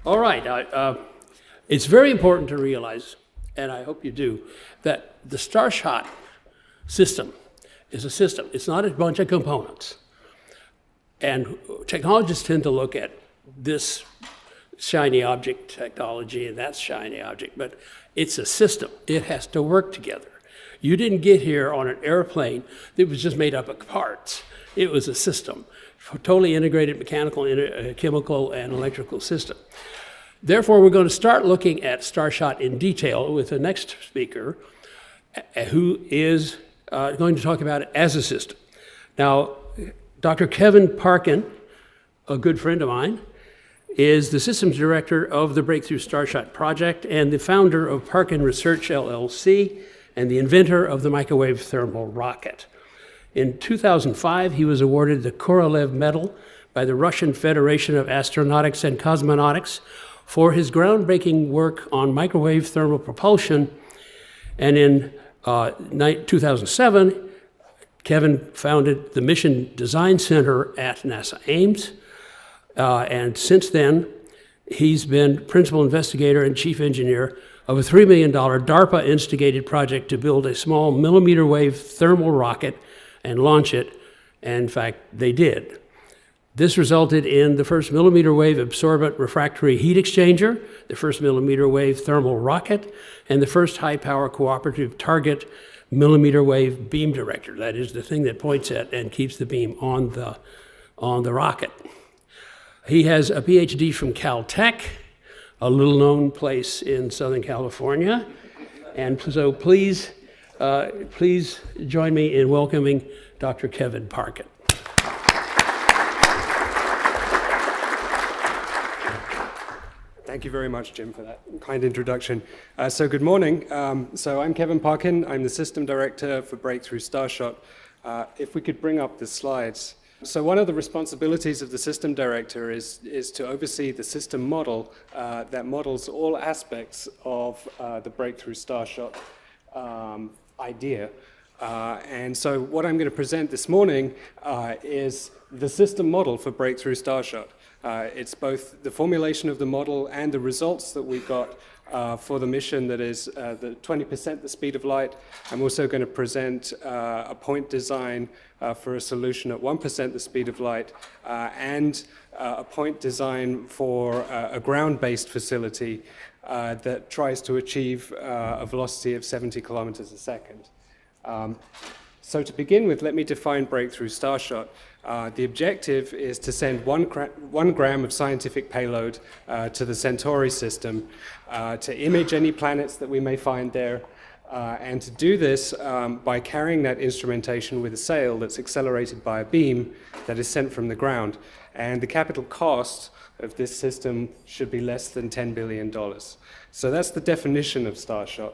All right. It's very important to realize, and I hope you do, that the Starshot system is a system. It's not a bunch of components. And technologists tend to look at this shiny object technology and that shiny object, but it's a system. It has to work together. You didn't get here on an airplane that was just made up of parts. It was a system, a totally integrated mechanical, chemical, and electrical system. Therefore, we're going to start looking at Starshot in detail with the next speaker, who is going to talk about it as a system. Now, Dr. Kevin Parkin, a good friend of mine, is the systems director of the Breakthrough Starshot project and the founder of Parkin Research LLC and the inventor of the microwave thermal rocket. In 2005, he was awarded the Korolev Medal by the Russian Federation of Astronautics and Cosmonautics for his groundbreaking work on microwave thermal propulsion. And in 2007, Kevin founded the Mission Design Center at NASA Ames. And since then, he's been principal investigator and chief engineer of a $3 million DARPA-instigated project to build a small millimeter wave thermal rocket and launch it. And in fact, they did. This resulted in the first millimeter wave absorbent refractory heat exchanger, the first millimeter wave thermal rocket, and the first high-power cooperative target millimeter wave beam director. That is the thing that points at and keeps the beam on the rocket. He has a PhD from Caltech, a little-known place in Southern California. And so please join me in welcoming Dr. Kevin Parkin. Thank you very much, Jim, for that kind introduction. So good morning. So I'm Kevin Parkin. I'm the system director for Breakthrough Starshot. If we could bring up the slides. So one of the responsibilities of the system director is to oversee the system model that models all aspects of the Breakthrough Starshot idea. And so what I'm going to present this morning is the system model for Breakthrough Starshot. It's both the formulation of the model and the results that we got for the mission that is the 20% the speed of light. I'm also going to present a point design for a solution at 1% the speed of light and a point design for a ground-based facility that tries to achieve a velocity of 70 kilometers a second. So to begin with, let me define Breakthrough Starshot. The objective is to send 1 gram of scientific payload to the Centauri system to image any planets that we may find there, and to do this by carrying that instrumentation with a sail that's accelerated by a beam that is sent from the ground. And the capital cost of this system should be less than $10 billion. So that's the definition of Starshot.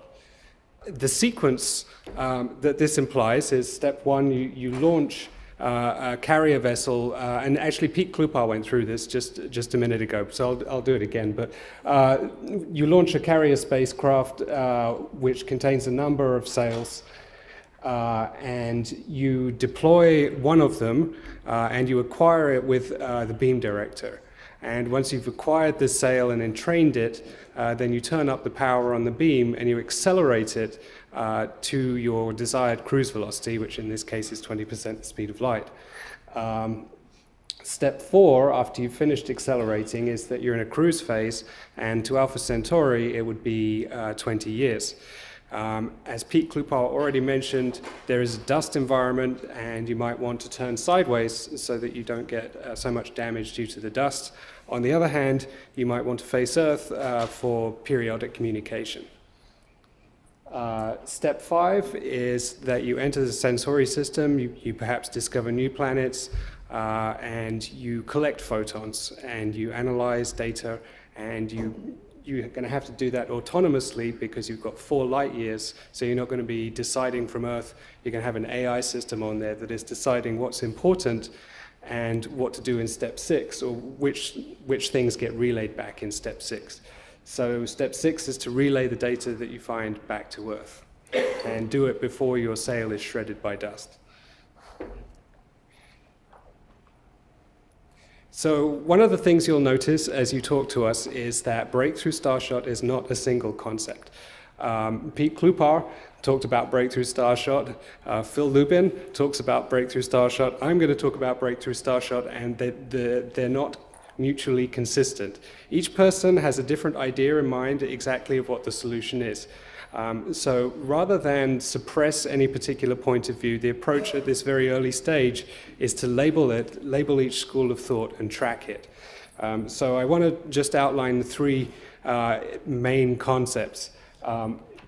The sequence that this implies is step 1, you launch a carrier vessel, and actually Pete Klupar went through this just a minute ago, so I'll do it again. But you launch a carrier spacecraft which contains a number of sails, and you deploy one of them, and you acquire it with the beam director. And once you've acquired the sail and entrained it, then you turn up the power on the beam and you accelerate it to your desired cruise velocity, which in this case is 20% the speed of light. Step 4, after you've finished accelerating, is that you're in a cruise phase, and to Alpha Centauri it would be 20 years. As Pete Klupar already mentioned, there is a dust environment, and you might want to turn sideways so that you don't get so much damage due to the dust. On the other hand, you might want to face Earth for periodic communication. Step 5 is that you enter the Centauri system, you perhaps discover new planets, and you collect photons, and you analyze data, and you're going to have to do that autonomously because you've got 4 light years, so you're not going to be deciding from Earth. You're going to have an AI system on there that is deciding what's important and what to do in step 6, or which things get relayed back in step 6. So step 6 is to relay the data that you find back to Earth, and do it before your sail is shredded by dust. So one of the things you'll notice as you talk to us is that breakthrough Starshot is not a single concept. Pete Klupar talked about breakthrough Starshot. Phil Lubin talks about breakthrough Starshot. I'm going to talk about breakthrough Starshot, and they're not mutually consistent. Each person has a different idea in mind exactly of what the solution is. So rather than suppress any particular point of view, the approach at this very early stage is to label each school of thought and track it. So I want to just outline the three main concepts.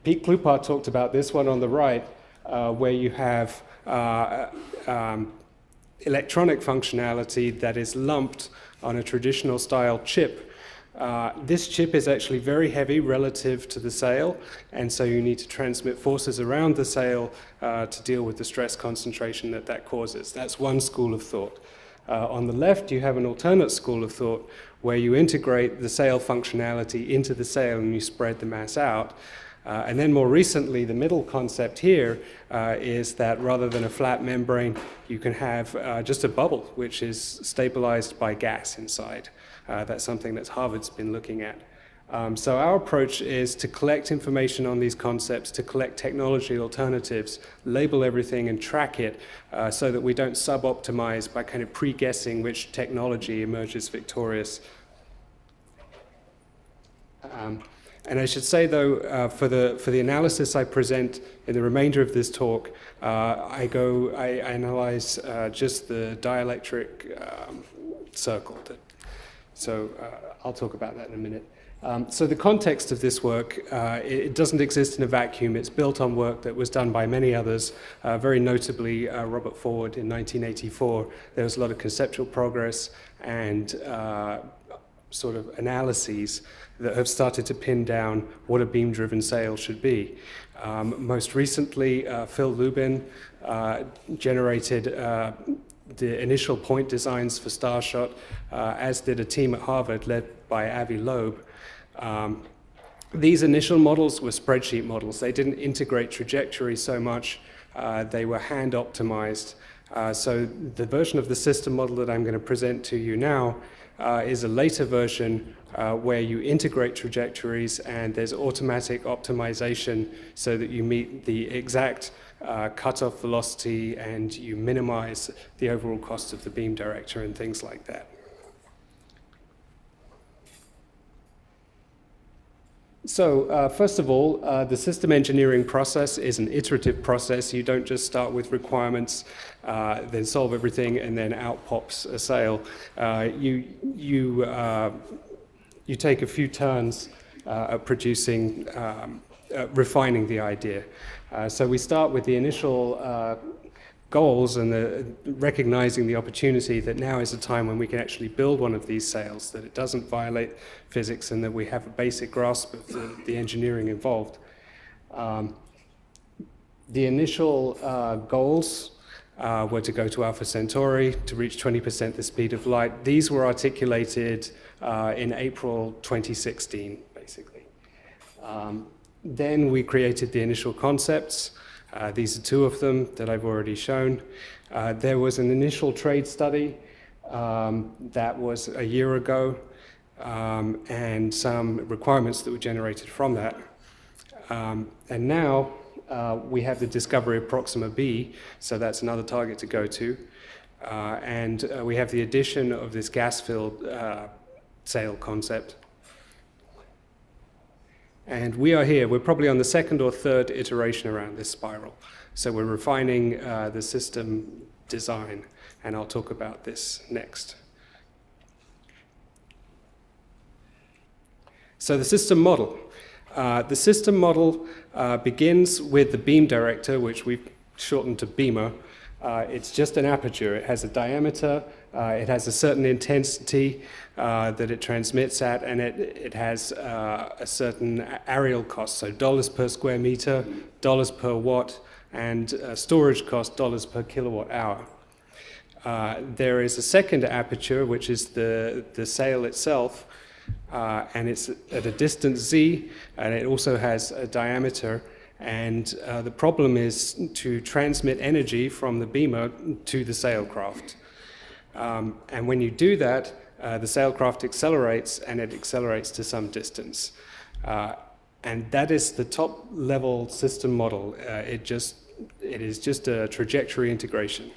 Pete Klupar talked about this one on the right, where you have electronic functionality that is lumped on a traditional style chip. This chip is actually very heavy relative to the sail, and so you need to transmit forces around the sail to deal with the stress concentration that causes. That's one school of thought. On the left, you have an alternate school of thought where you integrate the sail functionality into the sail and you spread the mass out. And then more recently, the middle concept here is that rather than a flat membrane, you can have just a bubble, which is stabilized by gas inside. That's something that Harvard's been looking at. So our approach is to collect information on these concepts, to collect technology alternatives, label everything and track it so that we don't sub-optimize by kind of pre-guessing which technology emerges victorious. And I should say, though, for the analysis I present in the remainder of this talk, I analyze just the dielectric circle. So I'll talk about that in a minute. So the context of this work, it doesn't exist in a vacuum. It's built on work that was done by many others, very notably Robert Forward in 1984. There was a lot of conceptual progress and sort of analyses that have started to pin down what a beam-driven sail should be. Most recently, Phil Lubin generated the initial point designs for Starshot, as did a team at Harvard led by Avi Loeb. These initial models were spreadsheet models. They didn't integrate trajectory so much. They were hand optimized. So the version of the system model that I'm going to present to you now is a later version where you integrate trajectories and there's automatic optimization so that you meet the exact cutoff velocity and you minimize the overall cost of the beam director and things like that. So first of all, the system engineering process is an iterative process. You don't just start with requirements, then solve everything, and then out pops a sail. You take a few turns at producing, refining the idea. So we start with the initial goals and recognizing the opportunity that now is a time when we can actually build one of these sails, that it doesn't violate physics and that we have a basic grasp of the engineering involved. The initial goals were to go to Alpha Centauri, to reach 20% the speed of light. These were articulated in April 2016, basically. Then we created the initial concepts. These are two of them that I've already shown. There was an initial trade study that was a year ago, and some requirements that were generated from that. And now we have the discovery of Proxima b, so that's another target to go to. And we have the addition of this gas-filled sail concept. And we are here, we're probably on the second or third iteration around this spiral. So we're refining the system design, and I'll talk about this next. So the system model. The system model begins with the beam director, which we've shortened to beamer. It's just an aperture. It has a diameter, it has a certain intensity that it transmits at, and it has a certain aerial cost, so dollars per square meter, dollars per watt, and storage cost, dollars per kilowatt hour. There is a second aperture, which is the sail itself, and it's at a distance z, and it also has a diameter. And the problem is to transmit energy from the beamer to the sailcraft. And when you do that, the sailcraft accelerates, and it accelerates to some distance. And that is the top level system model. It is just a trajectory integration.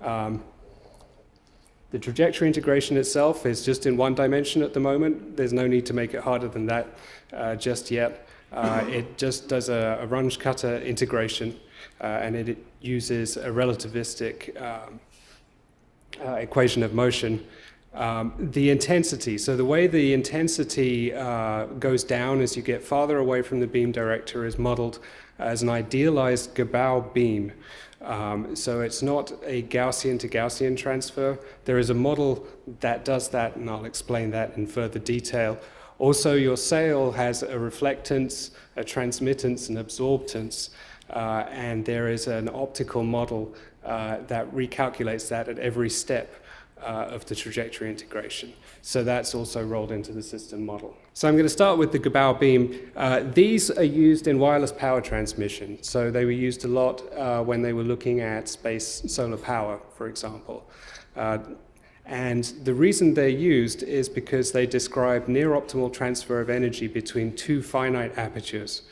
The trajectory integration itself is just in one dimension at the moment. There's no need to make it harder than that just yet. It just does a runge cutter integration, and it uses a relativistic equation of motion. The intensity, so the way the intensity goes down as you get farther away from the beam director is modeled as an idealized Gabao beam. So it's not a Gaussian to Gaussian transfer. There is a model that does that, and I'll explain that in further detail. Also, your sail has a reflectance, a transmittance, and absorptance, and there is an optical model that recalculates that at every step of the trajectory integration. So that's also rolled into the system model. So I'm going to start with the Gabao beam. These are used in wireless power transmission. So they were used a lot when they were looking at space solar power, for example. And the reason they're used is because they describe near optimal transfer of energy between two finite apertures.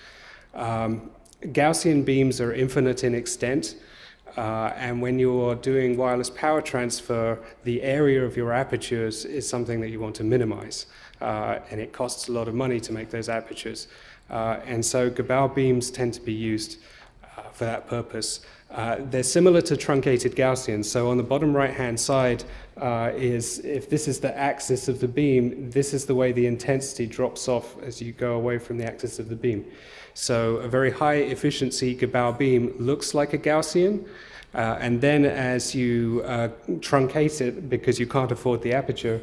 Gaussian beams are infinite in extent. And when you're doing wireless power transfer, the area of your apertures is something that you want to minimize. And it costs a lot of money to make those apertures. And so Gabao beams tend to be used for that purpose. They're similar to truncated Gaussians. So on the bottom right-hand side is, if this is the axis of the beam, this is the way the intensity drops off as you go away from the axis of the beam. So a very high efficiency Gabao beam looks like a Gaussian, and then as you truncate it, because you can't afford the aperture,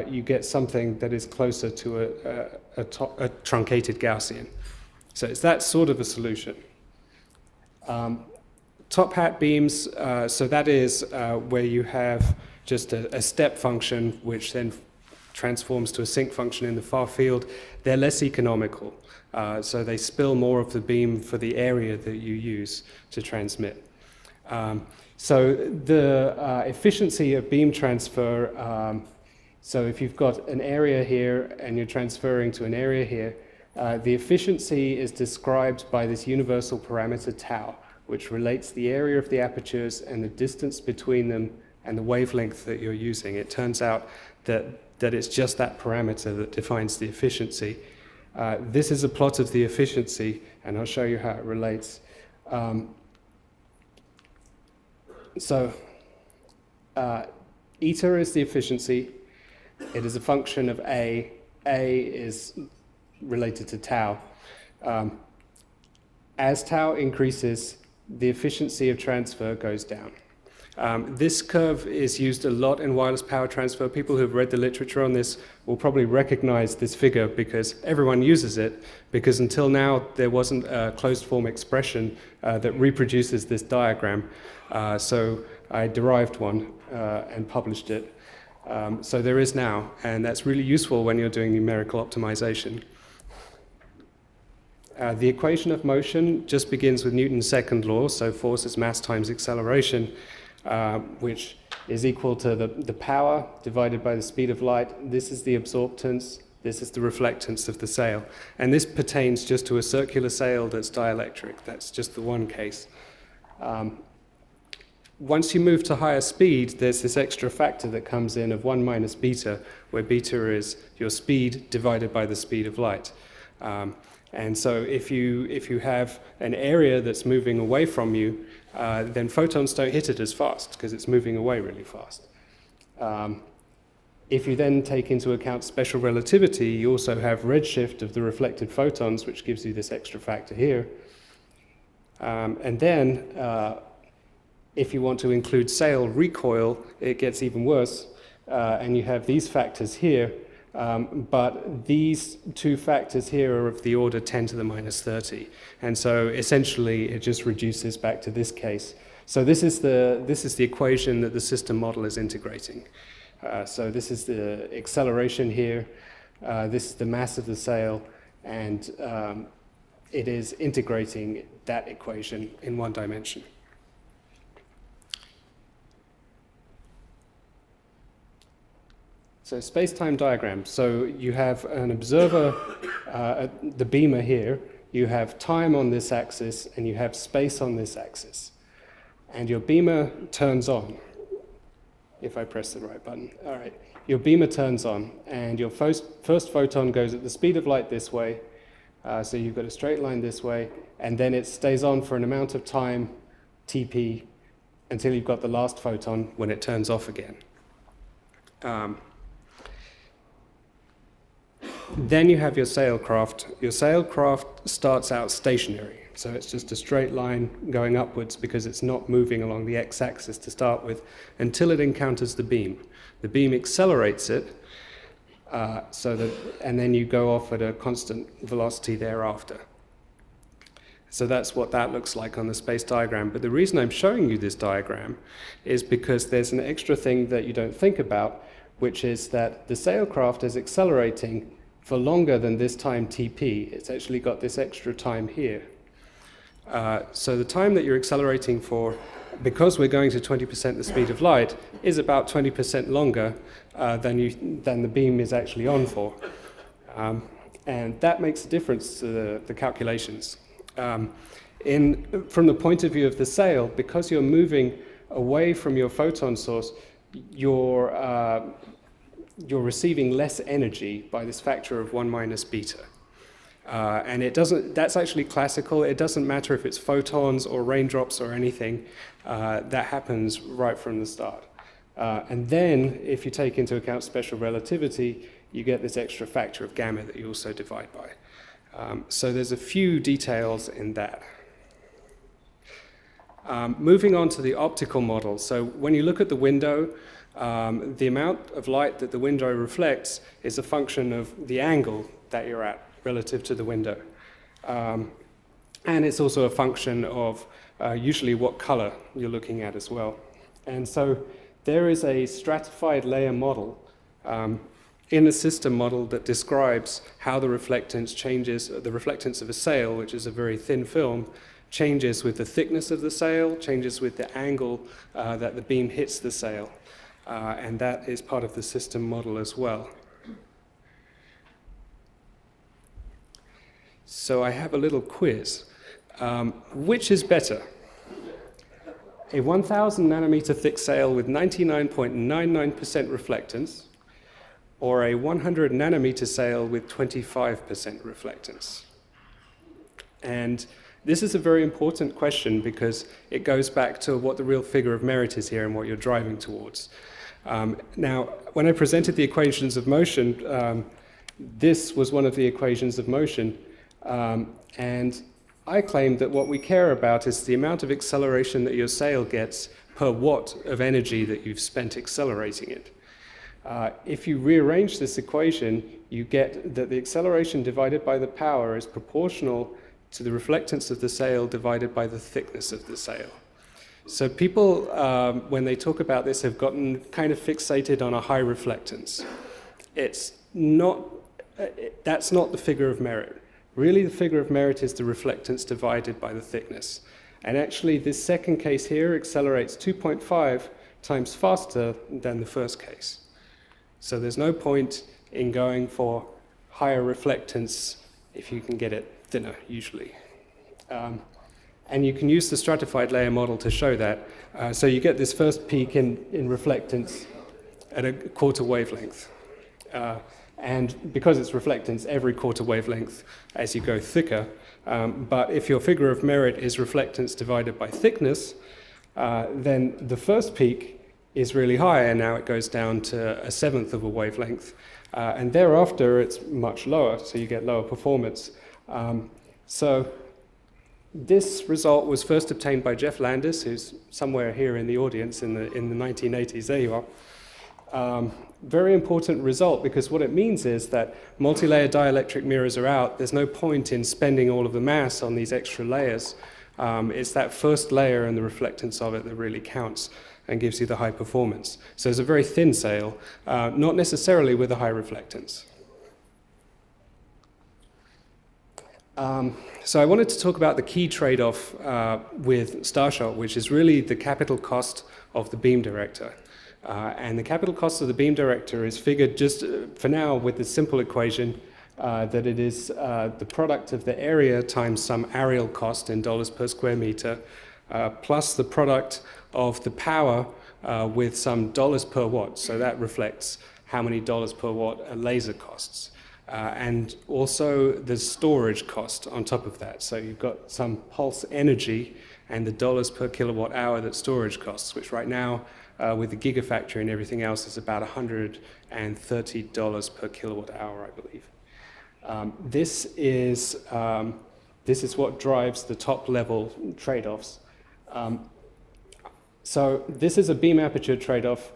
you get something that is closer to a truncated Gaussian. So it's that sort of a solution. Top hat beams, so that is where you have just a step function which then transforms to a sinc function in the far field. They're less economical. So they spill more of the beam for the area that you use to transmit. So the efficiency of beam transfer, so if you've got an area here and you're transferring to an area here, the efficiency is described by this universal parameter tau, which relates the area of the apertures and the distance between them and the wavelength that you're using. It turns out that it's just that parameter that defines the efficiency. This is a plot of the efficiency, and I'll show you how it relates. Eta is the efficiency. It is a function of A. A is related to tau. As tau increases, the efficiency of transfer goes down. This curve is used a lot in wireless power transfer. People who've read the literature on this will probably recognize this figure because everyone uses it, because until now there wasn't a closed form expression that reproduces this diagram. So I derived one and published it. So there is now, and that's really useful when you're doing numerical optimization. The equation of motion just begins with Newton's second law, so force is mass times acceleration, which is equal to the power divided by the speed of light. This is the absorptance, this is the reflectance of the sail. And this pertains just to a circular sail that's dielectric. That's just the one case. Once you move to higher speed, there's this extra factor that comes in of 1 minus beta, where beta is your speed divided by the speed of light. And so if you have an area that's moving away from you, then photons don't hit it as fast because it's moving away really fast. If you then take into account special relativity, you also have redshift of the reflected photons, which gives you this extra factor here. And then if you want to include sail recoil, it gets even worse. And you have these factors here. But these two factors here are of the order 10 to the minus 30. And so essentially it just reduces back to this case. So this is the equation that the system model is integrating. So this is the acceleration here, this is the mass of the sail, and it is integrating that equation in one dimension. So Spacetime Diagrams. So you have an observer, the beamer here, you have time on this axis, and you have space on this axis. And your beamer turns on, if I press the right button. All right, your beamer turns on, and your first photon goes at the speed of light this way. So you've got a straight line this way, and then it stays on for an amount of time, TP, until you've got the last photon when it turns off again. Then you have your sailcraft. Your sailcraft starts out stationary, so it's just a straight line going upwards because it's not moving along the x-axis to start with until it encounters the beam. The beam accelerates it, and then you go off at a constant velocity thereafter. So that's what that looks like on the space diagram. But the reason I'm showing you this diagram is because there's an extra thing that you don't think about, which is that the sailcraft is accelerating for longer than this time TP. It's actually got this extra time here. So the time that you're accelerating for, because we're going to 20% the speed of light, is about 20% longer than the beam is actually on for. And that makes a difference to the calculations. From the point of view of the sail, because you're moving away from your photon source, you're receiving less energy by this factor of 1 minus beta. And that's actually classical. It doesn't matter if it's photons or raindrops or anything. That happens right from the start. And then, if you take into account special relativity, you get this extra factor of gamma that you also divide by. So there's a few details in that. Moving on to the optical model. So when you look at the window, the amount of light that the window reflects is a function of the angle that you're at relative to the window. And it's also a function of usually what color you're looking at as well. And so there is a stratified layer model in a system model that describes how the reflectance changes, the reflectance of a sail, which is a very thin film, changes with the thickness of the sail, changes with the angle that the beam hits the sail. And that is part of the system model as well. So I have a little quiz. Which is better? A 1,000 nanometer thick sail with 99.99% reflectance, or a 100 nanometer sail with 25% reflectance? And this is a very important question because it goes back to what the real figure of merit is here and what you're driving towards. Now, when I presented the equations of motion, this was one of the equations of motion, and I claimed that what we care about is the amount of acceleration that your sail gets per watt of energy that you've spent accelerating it. If you rearrange this equation, you get that the acceleration divided by the power is proportional to the reflectance of the sail divided by the thickness of the sail. So people, when they talk about this, have gotten kind of fixated on a high reflectance. It's not, that's not the figure of merit. Really, the figure of merit is the reflectance divided by the thickness. And actually, this second case here accelerates 2.5 times faster than the first case. So there's no point in going for higher reflectance if you can get it thinner, usually. And you can use the stratified layer model to show that. So you get this first peak in reflectance at a quarter wavelength. And because it's reflectance, every quarter wavelength as you go thicker. But if your figure of merit is reflectance divided by thickness, then the first peak is really high, and now it goes down to a seventh of a wavelength. And thereafter, it's much lower, so you get lower performance. So this result was first obtained by Jeff Landis, who's somewhere here in the audience in the 1980s. There you are. Very important result, because what it means is that multi-layer dielectric mirrors are out. There's no point in spending all of the mass on these extra layers. It's that first layer and the reflectance of it that really counts and gives you the high performance. So it's a very thin sail, not necessarily with a high reflectance. So I wanted to talk about the key trade-off with Starshot, which is really the capital cost of the beam director. And the capital cost of the beam director is figured just for now with the simple equation that it is the product of the area times some areal cost in dollars per square meter, plus the product of the power with some dollars per watt. So that reflects how many dollars per watt a laser costs. And also the storage cost on top of that. So you've got some pulse energy and the dollars per kilowatt hour that storage costs, which right now, with the gigafactory and everything else, is about $130 per kilowatt hour, I believe. This is what drives the top level trade-offs. So this is a beam aperture trade-off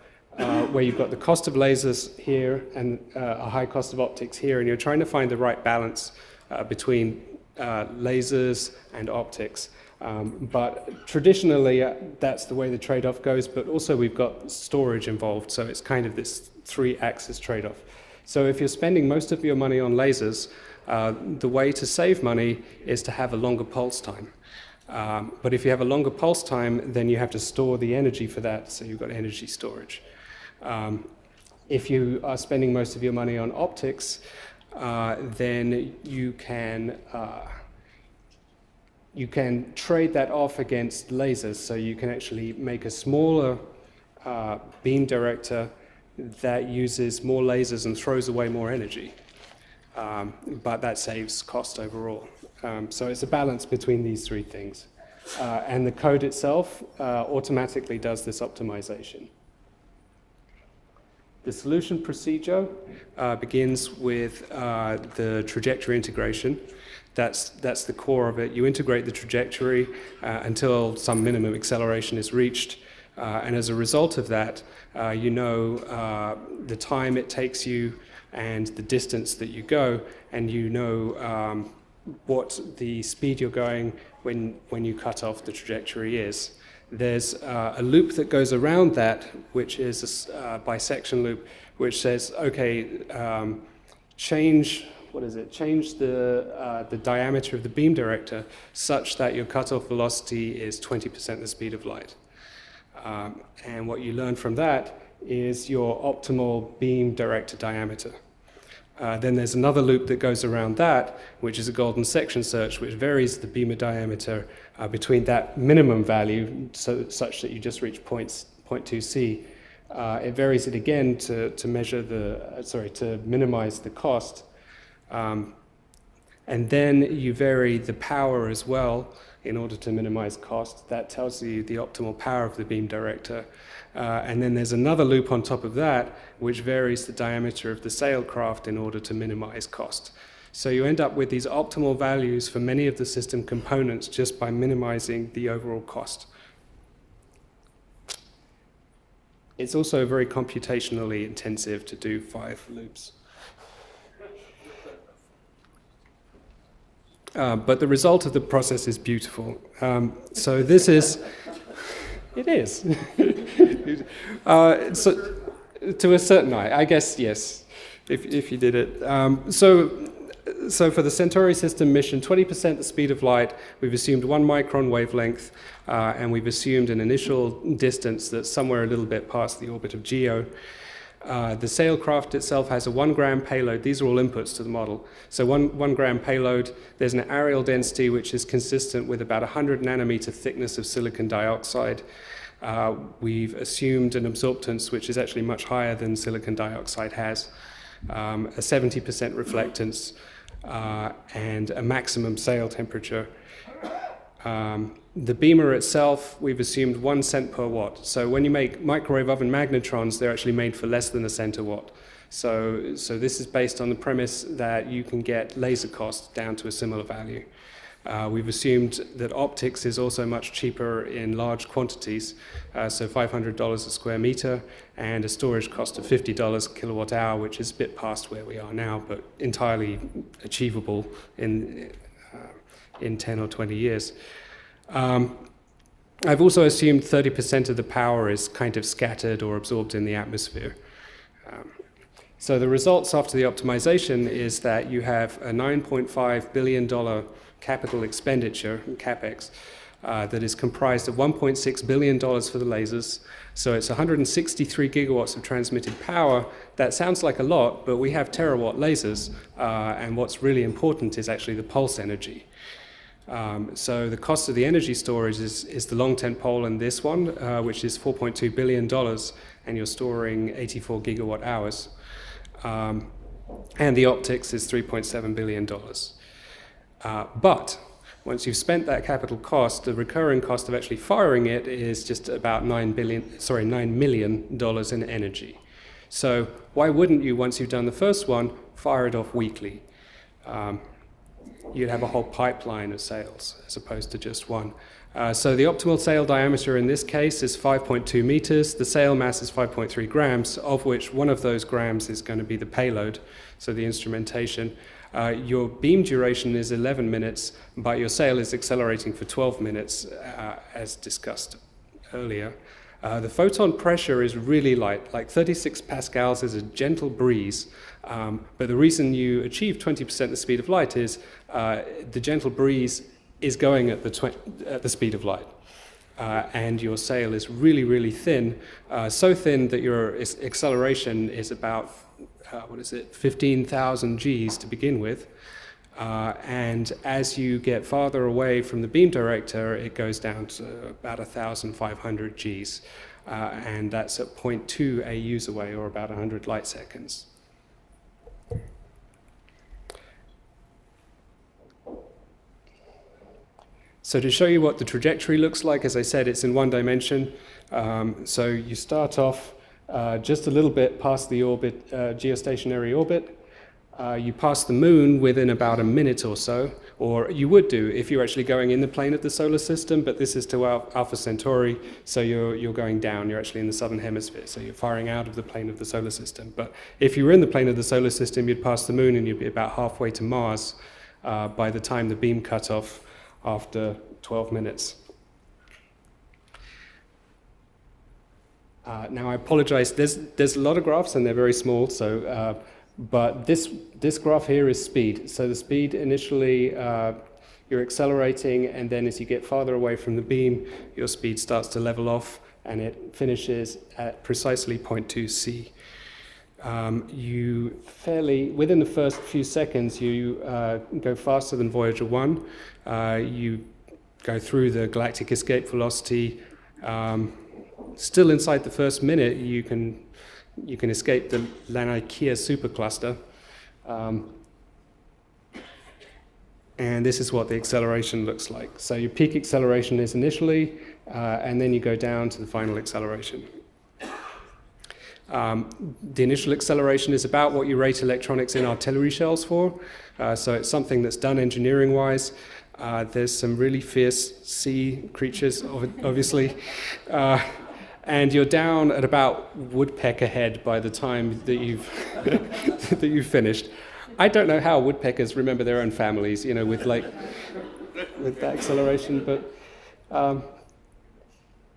where you've got the cost of lasers here and a high cost of optics here, and you're trying to find the right balance between lasers and optics. But traditionally, that's the way the trade-off goes, but also we've got storage involved, so it's kind of this three-axis trade-off. So if you're spending most of your money on lasers, the way to save money is to have a longer pulse time. But if you have a longer pulse time, then you have to store the energy for that, so you've got energy storage. If you are spending most of your money on optics, then you can trade that off against lasers, so you can actually make a smaller beam director that uses more lasers and throws away more energy. But that saves cost overall. So it's a balance between these three things. And the code itself automatically does this optimization. The solution procedure begins with the trajectory integration. That's the core of it. You integrate the trajectory until some minimum acceleration is reached. And as a result of that, you know the time it takes you and the distance that you go, and you know what the speed you're going when you cut off the trajectory is. There's a loop that goes around that, which is a bisection loop, which says, okay, change the diameter of the beam director such that your cutoff velocity is 20% the speed of light. And what you learn from that is your optimal beam director diameter. Then there's another loop that goes around that, which is a golden section search, which varies the beamer diameter between that minimum value, such that you just reach 0.2c. It varies it again to minimize the cost. And then you vary the power as well in order to minimize cost. That tells you the optimal power of the beam director. And then there's another loop on top of that, which varies the diameter of the sailcraft in order to minimize cost. So you end up with these optimal values for many of the system components just by minimizing the overall cost. It's also very computationally intensive to do 5 loops. But the result of the process is beautiful. So this is, it is. So to a certain eye, I guess, yes, if you did it. So for the Centauri system mission, 20% the speed of light, we've assumed 1 micron wavelength, and we've assumed an initial distance that's somewhere a little bit past the orbit of GEO. The sailcraft itself has a 1 gram payload. These are all inputs to the model. So 1 gram payload, there's an areal density which is consistent with about 100 nanometer thickness of silicon dioxide. We've assumed an absorptance which is actually much higher than silicon dioxide has, a 70% reflectance, and a maximum sail temperature. The beamer itself, we've assumed 1 cent per watt. So when you make microwave oven magnetrons, they're actually made for less than a cent a watt. So this is based on the premise that you can get laser costs down to a similar value. We've assumed that optics is also much cheaper in large quantities, so $500 a square meter, and a storage cost of $50 a kilowatt hour, which is a bit past where we are now, but entirely achievable in 10 or 20 years. I've also assumed 30% of the power is kind of scattered or absorbed in the atmosphere. So the results after the optimization is that you have a $9.5 billion capital expenditure, CapEx, that is comprised of $1.6 billion for the lasers. So it's 163 gigawatts of transmitted power. That sounds like a lot, but we have terawatt lasers, and what's really important is actually the pulse energy. So the cost of the energy storage is the long tent pole in this one, which is $4.2 billion, and you're storing 84 gigawatt hours. And the optics is $3.7 billion. But once you've spent that capital cost, the recurring cost of actually firing it is just about $9 million in energy. So why wouldn't you, once you've done the first one, fire it off weekly? You'd have a whole pipeline of sails as opposed to just one. So the optimal sail diameter in this case is 5.2 meters. The sail mass is 5.3 grams, of which one of those grams is going to be the payload, so the instrumentation. Your beam duration is 11 minutes, but your sail is accelerating for 12 minutes, as discussed earlier. The photon pressure is really light, like 36 pascals is a gentle breeze. But the reason you achieve 20% the speed of light is the gentle breeze is going at the speed of light. And your sail is really, really thin, so thin that your acceleration is about 15,000 Gs to begin with. And as you get farther away from the beam director, it goes down to about 1,500 Gs. And that's at 0.2 AUs away, or about 100 light seconds. So to show you what the trajectory looks like, as I said, it's in one dimension. So you start off just a little bit past the orbit, geostationary orbit. You pass the moon within about a minute or so, or you would do if you're actually going in the plane of the solar system, but this is to Alpha Centauri, so you're going down, you're actually in the southern hemisphere, so you're firing out of the plane of the solar system. But if you were in the plane of the solar system, you'd pass the moon and you'd be about halfway to Mars by the time the beam cut off after 12 minutes. Now I apologize, there's a lot of graphs and they're very small, so but this graph here is speed. So the speed initially, you're accelerating, and then as you get farther away from the beam, your speed starts to level off, and it finishes at precisely 0.2 C. Within the first few seconds, you go faster than Voyager 1. You go through the galactic escape velocity. Still inside the first minute, you can escape the Laniakea supercluster. And this is what the acceleration looks like. So your peak acceleration is initially, and then you go down to the final acceleration. The initial acceleration is about what you rate electronics in artillery shells for. So it's something that's done engineering-wise. There's some really fierce sea creatures, obviously. And you're down at about woodpecker head by the time that you've that you've finished. I don't know how woodpeckers remember their own families, with that acceleration. But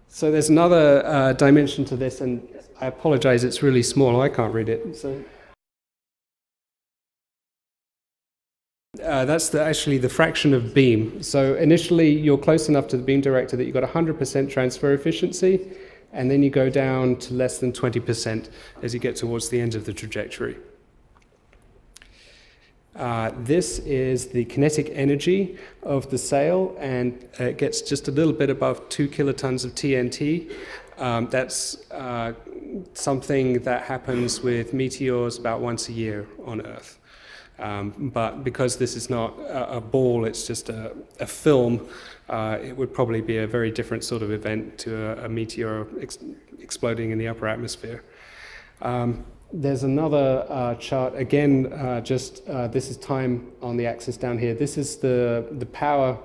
so there's another dimension to this, and I apologize, it's really small. I can't read it. So that's actually the fraction of beam. So initially, you're close enough to the beam director that you've got 100% transfer efficiency. And then you go down to less than 20% as you get towards the end of the trajectory. This is the kinetic energy of the sail, and it gets just a little bit above 2 kilotons of TNT. That's something that happens with meteors about once a year on Earth. But because this is not a ball, it's just a film, it would probably be a very different sort of event to a meteor exploding in the upper atmosphere. There's another chart, again, this is time on the axis down here. This is the power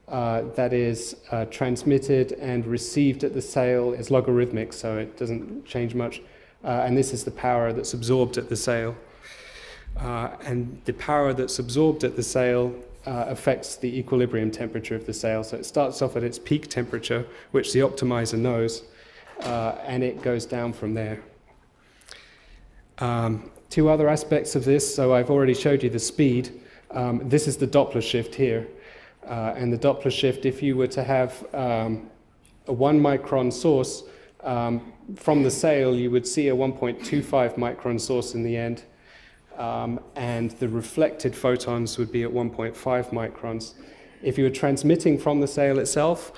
that is transmitted and received at the sail is logarithmic, so it doesn't change much. And this is the power that's absorbed at the sail. And the power that's absorbed at the sail affects the equilibrium temperature of the sail. So it starts off at its peak temperature, which the optimizer knows, and it goes down from there. Two other aspects of this. So I've already showed you the speed. This is the Doppler shift here. And the Doppler shift, if you were to have a 1 micron source, from the sail you would see a 1.25 micron source in the end, and the reflected photons would be at 1.5 microns. If you were transmitting from the sail itself,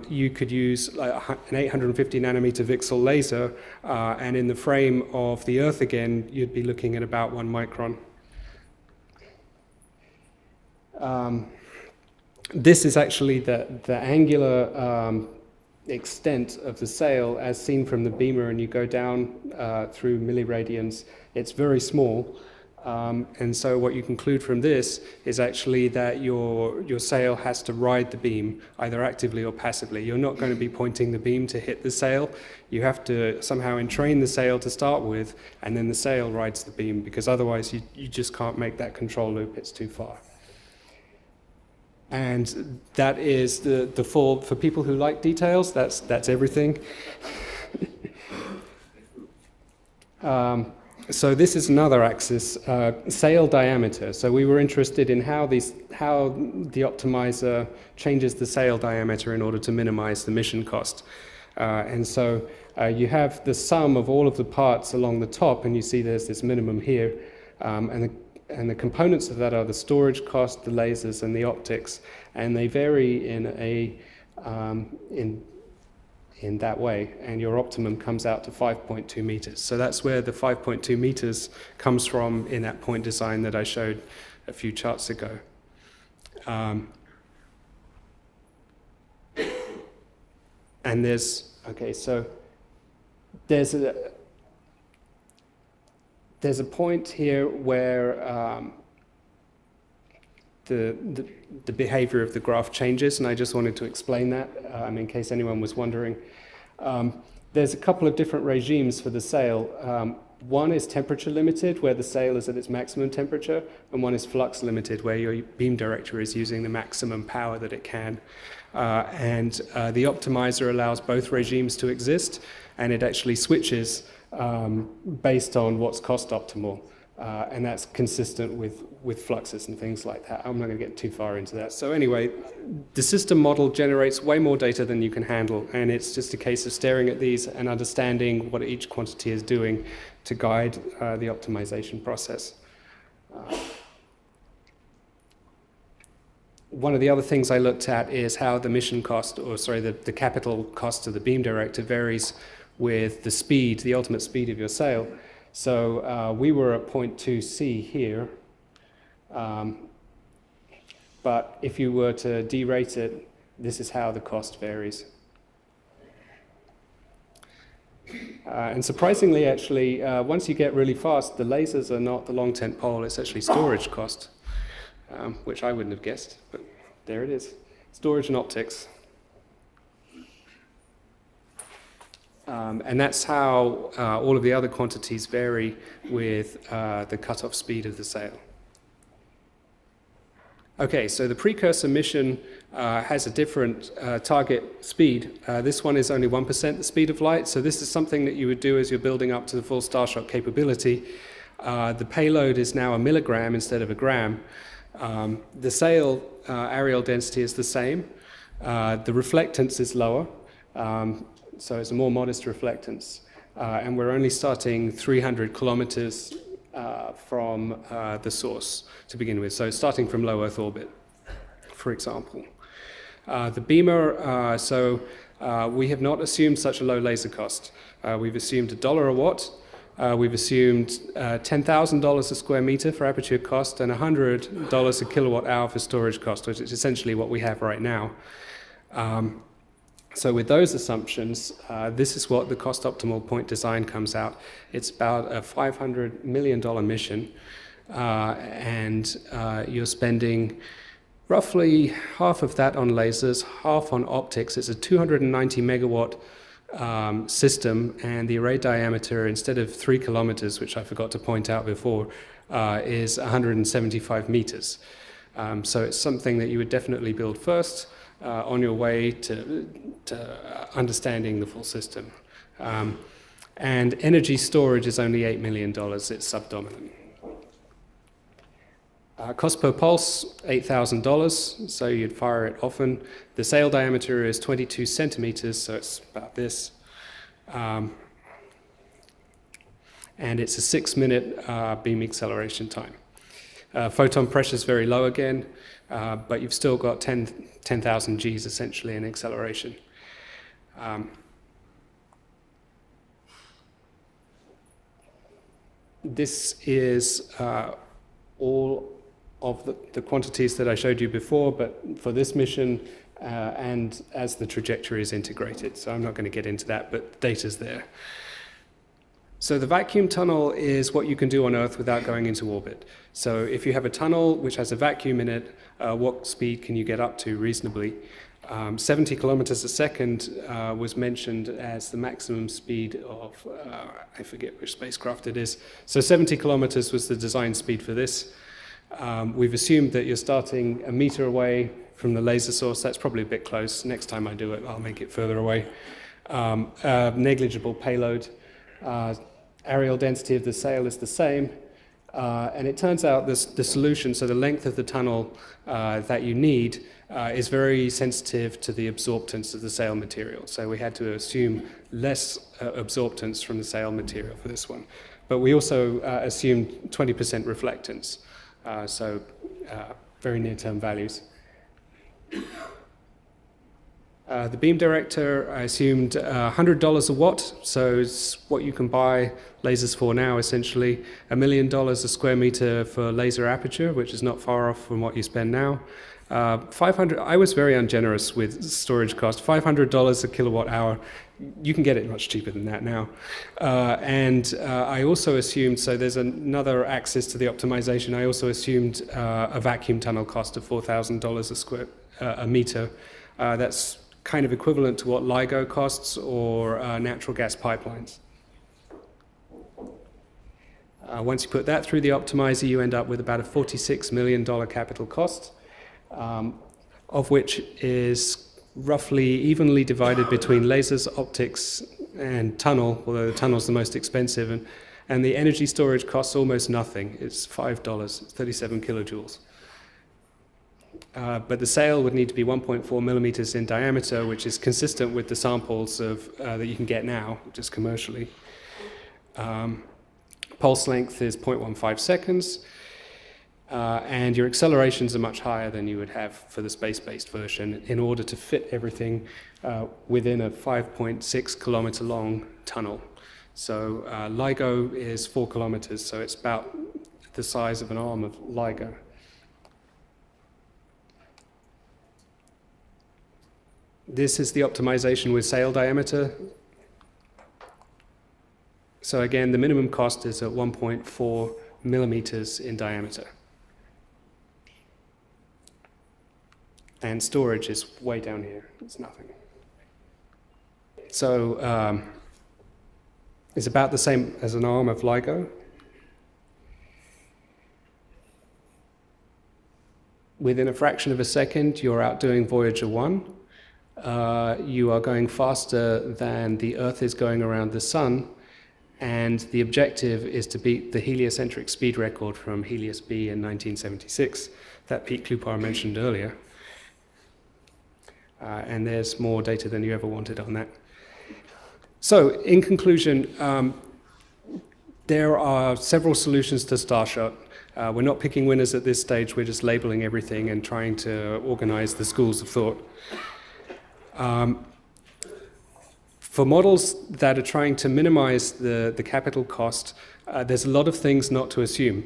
you could use an 850 nanometer VCSEL laser, and in the frame of the Earth again, you'd be looking at about 1 micron. This is actually the angular extent of the sail as seen from the beamer, and you go down through milliradians. It's very small. And so what you conclude from this is actually that your sail has to ride the beam, either actively or passively. You're not going to be pointing the beam to hit the sail. You have to somehow entrain the sail to start with, and then the sail rides the beam, because otherwise you just can't make that control loop. It's too far. And that is the full, for people who like details, that's everything. So this is another axis, sail diameter. So we were interested in how the optimizer changes the sail diameter in order to minimize the mission cost. And so you have the sum of all of the parts along the top, and you see there's this minimum here. And the components of that are the storage cost, the lasers, and the optics, and they vary in that way, and your optimum comes out to 5.2 meters. So that's where the 5.2 meters comes from in that point design that I showed a few charts ago. And there's a point here where the behavior of the graph changes, and I just wanted to explain that in case anyone was wondering. There's a couple of different regimes for the sail. One is temperature limited, where the sail is at its maximum temperature, and one is flux limited, where your beam director is using the maximum power that it can. And the optimizer allows both regimes to exist, and it actually switches based on what's cost optimal. And that's consistent with fluxes and things like that. I'm not going to get too far into that. So anyway, the system model generates way more data than you can handle, and it's just a case of staring at these and understanding what each quantity is doing to guide the optimization process. One of the other things I looked at is how the mission cost, the capital cost of the beam director varies with the speed, the ultimate speed of your sail. So we were at 0.2 C here, but if you were to derate it, this is how the cost varies. And surprisingly, actually, once you get really fast, the lasers are not the long tent pole, it's actually storage cost, which I wouldn't have guessed, but there it is, storage and optics. And that's how all of the other quantities vary with the cutoff speed of the sail. Okay, so the Precursor mission has a different target speed. This one is only 1% the speed of light, so this is something that you would do as you're building up to the full Starshot capability. The payload is now a milligram instead of a gram. The sail areal density is the same. The reflectance is lower. So it's a more modest reflectance. And we're only starting 300 kilometers from the source to begin with. So starting from low Earth orbit, for example. The beamer, we have not assumed such a low laser cost. We've assumed $1 a watt. We've assumed $10,000 a square meter for aperture cost and $100 a kilowatt hour for storage cost, which is essentially what we have right now. So with those assumptions, this is what the cost optimal point design comes out. It's about a $500 million mission, and you're spending roughly half of that on lasers, half on optics. It's a 290 megawatt system, and the array diameter, instead of 3 kilometers, which I forgot to point out before, is 175 meters. So it's something that you would definitely build first, on your way to understanding the full system. And energy storage is only $8 million, it's subdominant. Cost per pulse, $8,000, so you'd fire it often. The sail diameter is 22 centimeters, so it's about this. And it's a 6-minute beam acceleration time. Photon pressure is very low again, but you've still got 10,000 Gs essentially in acceleration. This is all of the quantities that I showed you before, but for this mission and as the trajectory is integrated. So I'm not going to get into that, but data's there. So the vacuum tunnel is what you can do on Earth without going into orbit. So if you have a tunnel which has a vacuum in it, what speed can you get up to reasonably? 70 kilometers a second was mentioned as the maximum speed of, I forget which spacecraft it is. So 70 kilometers was the design speed for this. We've assumed that you're starting a meter away from the laser source. That's probably a bit close. Next time I do it, I'll make it further away. Negligible payload. Areal density of the sail is the same. And it turns out the solution, so the length of the tunnel that you need, is very sensitive to the absorptance of the sail material. So we had to assume less absorptance from the sail material for this one. But we also assumed 20% reflectance. So very near-term values. The beam director, I assumed $100 a watt, so it's what you can buy lasers for now, essentially. $1 million a square meter for laser aperture, which is not far off from what you spend now. 500. I was very ungenerous with storage cost. $500 a kilowatt hour. You can get it much cheaper than that now. And I also assumed, so there's another axis to the optimization. I also assumed a vacuum tunnel cost of $4,000 a meter. That's kind of equivalent to what LIGO costs or natural gas pipelines. Once you put that through the optimizer, you end up with about a $46 million capital cost, of which is roughly evenly divided between lasers, optics, and tunnel, although the tunnel's the most expensive, and the energy storage costs almost nothing. It's $5, it's 37 kilojoules. But the sail would need to be 1.4 millimeters in diameter, which is consistent with the samples that you can get now, just commercially. Pulse length is 0.15 seconds, and your accelerations are much higher than you would have for the space-based version in order to fit everything within a 5.6 kilometer long tunnel. So LIGO is 4 kilometers, so it's about the size of an arm of LIGO. This is the optimization with sail diameter. So again, the minimum cost is at 1.4 millimeters in diameter. And storage is way down here, it's nothing. So it's about the same as an arm of LIGO. Within a fraction of a second, you're outdoing Voyager 1. You are going faster than the Earth is going around the Sun, and the objective is to beat the heliocentric speed record from Helios B in 1976, that Pete Klupar mentioned earlier. And there's more data than you ever wanted on that. So, in conclusion, there are several solutions to Starshot. We're not picking winners at this stage, we're just labeling everything and trying to organize the schools of thought. For models that are trying to minimize the capital cost, there's a lot of things not to assume,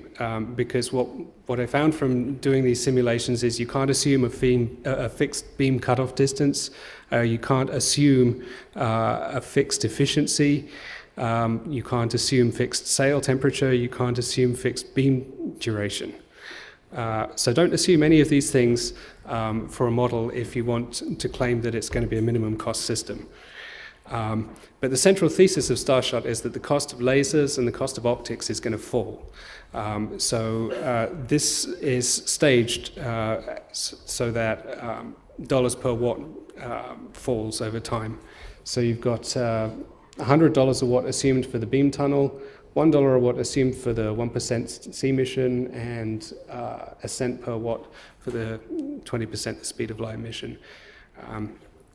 because what I found from doing these simulations is you can't assume a fixed beam cutoff distance, you can't assume a fixed efficiency, you can't assume fixed sail temperature, you can't assume fixed beam duration. So don't assume any of these things for a model if you want to claim that it's going to be a minimum cost system. But the central thesis of Starshot is that the cost of lasers and the cost of optics is going to fall. So this is staged so that dollars per watt falls over time. So you've got $100 a watt assumed for the beam tunnel, $1 a watt assumed for the 1% C mission, and a cent per watt for the 20% the speed of light mission.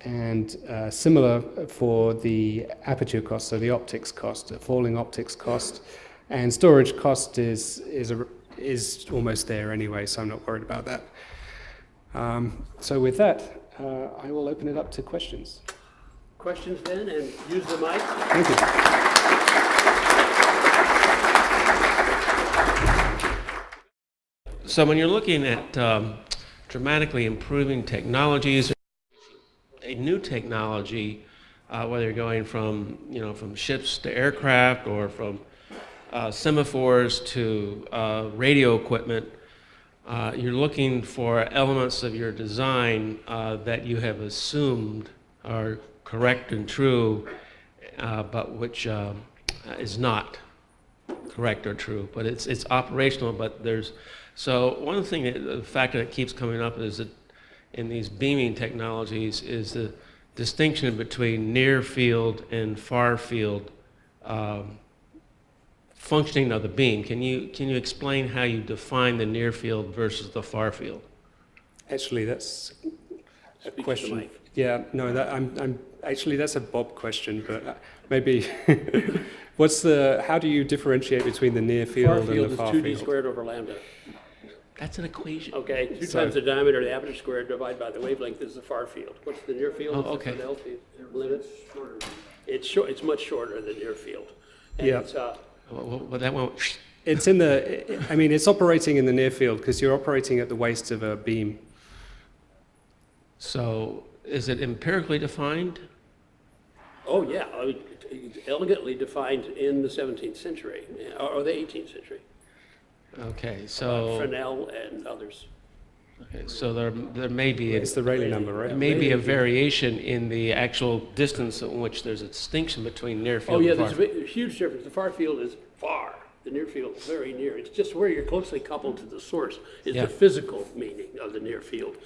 And similar for the aperture cost, so the optics cost, a falling optics cost, and storage cost is almost there anyway, so I'm not worried about that. So with that, I will open it up to questions. Questions then, and use the mic. Thank you. So when you're looking at dramatically improving technologies, a new technology, whether you're going from ships to aircraft or from semaphores to radio equipment, you're looking for elements of your design that you have assumed are correct and true, but which is not correct or true. But it's operational. But so one of the factor that keeps coming up is that in these beaming technologies is the distinction between near field and far field functioning of the beam. Can you explain how you define the near field versus the far field? Actually, that's a Speak to the question. mic. Yeah, no, I'm actually that's a Bob question, but maybe how do you differentiate between the near Far field field and the is far 2d field? squared over lambda. That's an equation. Okay, 2 So- times the diameter of the aperture squared divided by the wavelength is the far field. What's the near field? Oh, It's the okay. Fresnel field limit. It's short. It's much shorter than near field. And Yeah. It's, Well, that won't. It's it's operating in the near field because you're operating at the waist of a beam. So is it empirically defined? oh yeah, I mean, it's elegantly defined in the 17th century or the 18th century. Okay, so Fresnel and others. there may be It's the Rayleigh number, right? maybe a variation in the actual distance in which there's a distinction between near Oh field yeah, and far there's field. a huge difference. The far field is far. The near field is very near. It's just where you're closely coupled to the source is Yeah. the physical meaning of the near field.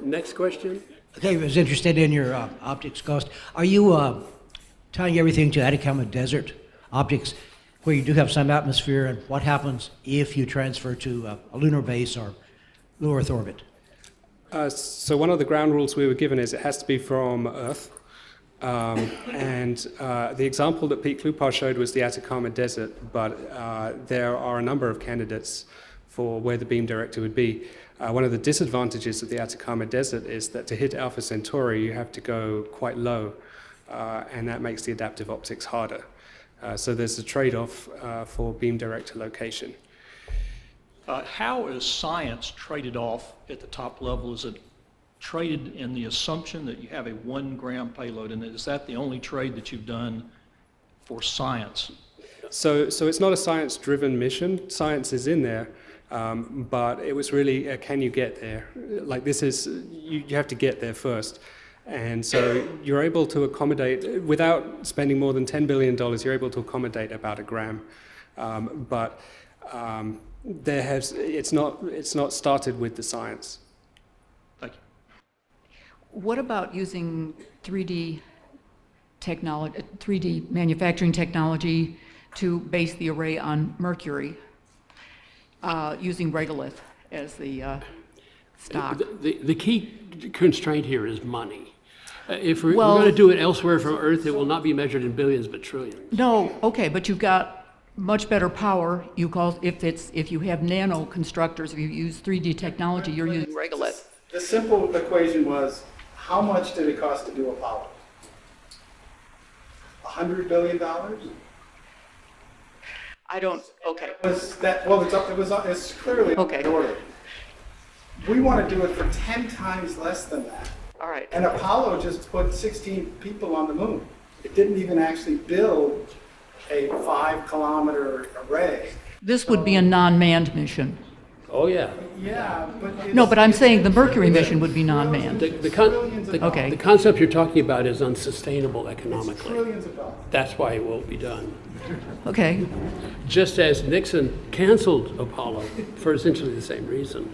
Next question. Okay, I was interested in your optics cost. Are you tying everything to Atacama Desert optics, where you do have some atmosphere, and what happens if you transfer to a lunar base or low Earth orbit? So one of the ground rules we were given is it has to be from Earth. And the example that Pete Klupar showed was the Atacama Desert, but there are a number of candidates for where the beam director would be. One of the disadvantages of the Atacama Desert is that to hit Alpha Centauri, you have to go quite low, and that makes the adaptive optics harder. So there's a trade-off for beam director location. How is science traded off at the top level? Is it traded in the assumption that you have a 1 gram payload, and is that the only trade that you've done for science? So it's not a science-driven mission. Science is in there, but it was really, can you get there? Like this is, you have to get there first. And so you're able to accommodate, without spending more than $10 billion, you're able to accommodate about a gram. It's not started with the science. Thank you. What about using 3D technology, 3D manufacturing technology to base the array on Mercury, using regolith as the stock? The key constraint here is money. If we're Well- going to do it elsewhere from Earth, it will not be measured in billions but trillions. No, okay, but you've got much better power. If you have nano constructors, if you use 3D technology, you're using regolith. The simple equation was, how much did it cost to do Apollo? $100 billion? I don't, okay. It's clearly on Okay. the order. We want to do it for 10 times less than that. All right. And Apollo just put 16 people on the moon. It didn't even actually build a 5-kilometer array. This would be a non-manned mission. Oh, yeah. Yeah, but it's... No, but I'm saying the Mercury mission would be non-manned. The concept you're talking about is unsustainable It's economically. trillions of dollars. That's why it won't be done. Okay. Just as Nixon canceled Apollo for essentially the same reason.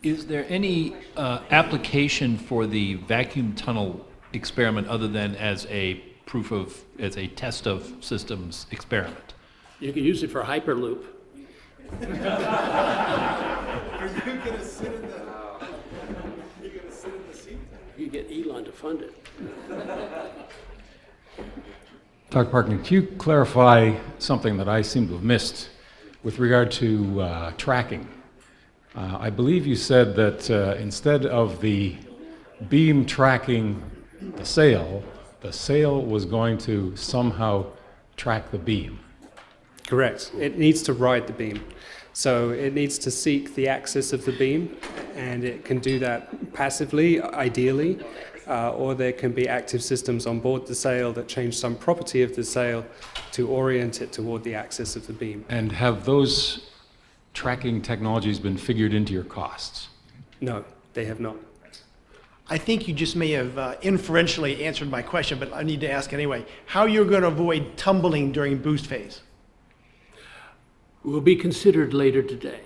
Is there any application for the vacuum tunnel experiment other than as a as a test of systems experiment. You can use it for Hyperloop. Are you gonna sit in the, you gonna sit in the seat? You get Elon to fund it. Dr. Parkin, can you clarify something that I seem to have missed with regard to tracking? I believe you said that instead of the beam tracking the sail was going to somehow track the beam. Correct. It needs to ride the beam. So it needs to seek the axis of the beam, and it can do that passively, ideally, or there can be active systems on board the sail that change some property of the sail to orient it toward the axis of the beam. And have those tracking technologies been figured into your costs? No, they have not. I think you just may have inferentially answered my question, but I need to ask anyway. How you're going to avoid tumbling during boost phase? Will be considered later today.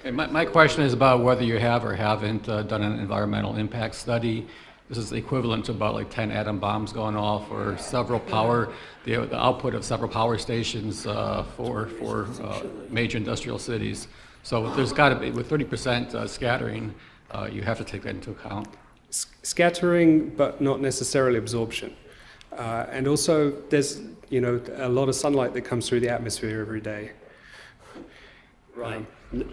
And my question is about whether you have or haven't done an environmental impact study. This is the equivalent to about like 10 atom bombs going off, or several the output of several power stations for major industrial cities. So there's got to be, with 30% scattering, you have to take that into account. Scattering, but not necessarily absorption. And also, there's a lot of sunlight that comes through the atmosphere every day. Right.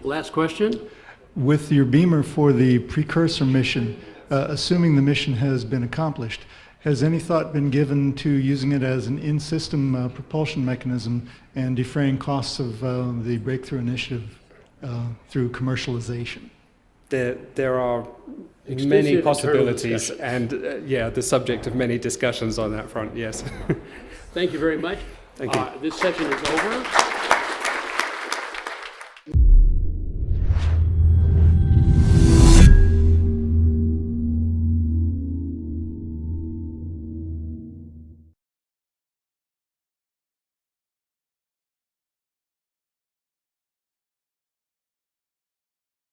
Last question? With your beamer for the Precursor mission, assuming the mission has been accomplished, has any thought been given to using it as an in-system propulsion mechanism and defraying costs of the Breakthrough Initiative through commercialization? There are Extensive many internal possibilities, discussions. and the subject of many discussions on that front, yes. Thank you very much. Thank you. This session is over.